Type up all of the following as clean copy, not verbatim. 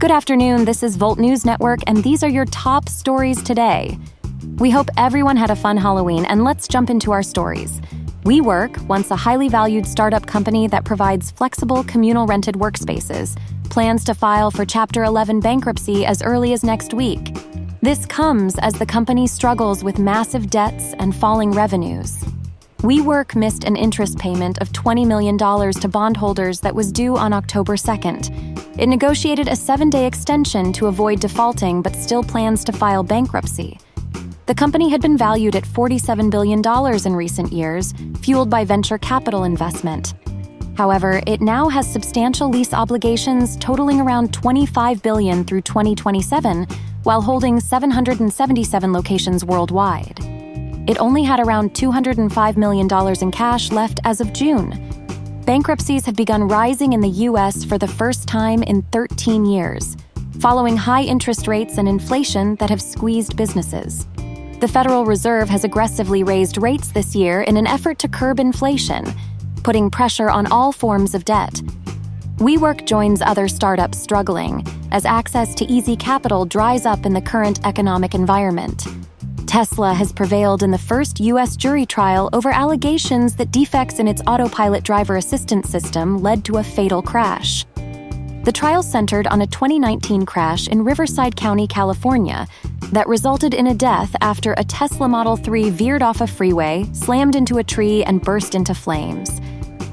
Good afternoon, this is Volt News Network, and these are your top stories today. We hope everyone had a fun Halloween, and let's jump into our stories. WeWork, once a highly valued startup company that provides flexible communal rented workspaces, plans to file for Chapter 11 bankruptcy as early as next week. This comes as the company struggles with massive debts and falling revenues. WeWork missed an interest payment of $20 million to bondholders that was due on October 2nd. It negotiated a 7-day extension to avoid defaulting but still plans to file bankruptcy. The company had been valued at $47 billion in recent years, fueled by venture capital investment. However, it now has substantial lease obligations totaling around $25 billion through 2027, while holding 777 locations worldwide. It only had around $205 million in cash left as of June. Bankruptcies have begun rising in the U.S. for the first time in 13 years, following high interest rates and inflation that have squeezed businesses. The Federal Reserve has aggressively raised rates this year in an effort to curb inflation, putting pressure on all forms of debt. WeWork joins other startups struggling as access to easy capital dries up in the current economic environment. Tesla has prevailed in the first U.S. jury trial over allegations that defects in its autopilot driver assistance system led to a fatal crash. The trial centered on a 2019 crash in Riverside County, California, that resulted in a death after a Tesla Model 3 veered off a freeway, slammed into a tree, and burst into flames.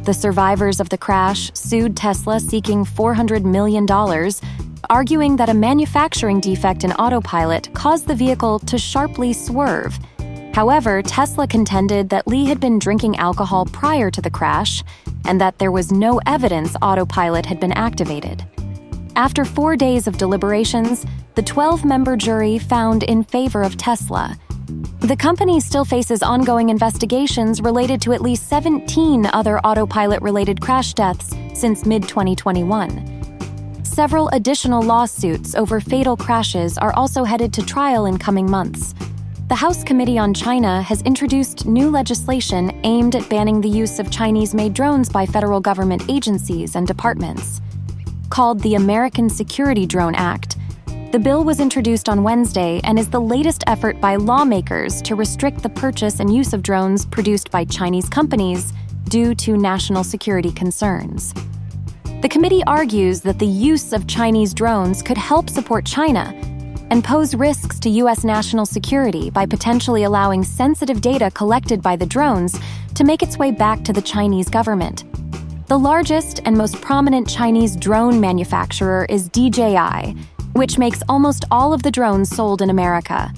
The survivors of the crash sued Tesla seeking $400 million, arguing that a manufacturing defect in autopilot caused the vehicle to sharply swerve. However, Tesla contended that Lee had been drinking alcohol prior to the crash and that there was no evidence autopilot had been activated. After 4 days of deliberations, the 12-member jury found in favor of Tesla. The company still faces ongoing investigations related to at least 17 other autopilot-related crash deaths since mid-2021. Several additional lawsuits over fatal crashes are also headed to trial in coming months. The House Committee on China has introduced new legislation aimed at banning the use of Chinese-made drones by federal government agencies and departments. Called the American Security Drone Act, the bill was introduced on Wednesday and is the latest effort by lawmakers to restrict the purchase and use of drones produced by Chinese companies due to national security concerns. The committee argues that the use of Chinese drones could help support China and pose risks to U.S. national security by potentially allowing sensitive data collected by the drones to make its way back to the Chinese government. The largest and most prominent Chinese drone manufacturer is DJI, which makes almost all of the drones sold in America.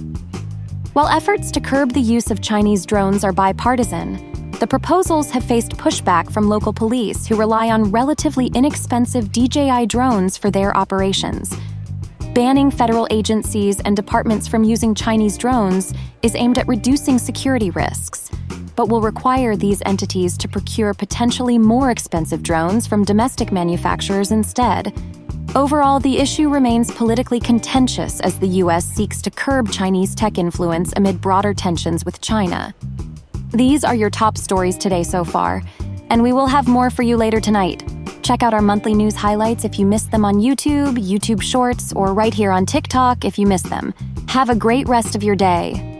While efforts to curb the use of Chinese drones are bipartisan, the proposals have faced pushback from local police who rely on relatively inexpensive DJI drones for their operations. Banning federal agencies and departments from using Chinese drones is aimed at reducing security risks, but will require these entities to procure potentially more expensive drones from domestic manufacturers instead. Overall, the issue remains politically contentious as the U.S. seeks to curb Chinese tech influence amid broader tensions with China. These are your top stories today so far, and we will have more for you later tonight. Check out our monthly news highlights if you missed them on YouTube Shorts, or right here on TikTok if you missed them. Have a great rest of your day.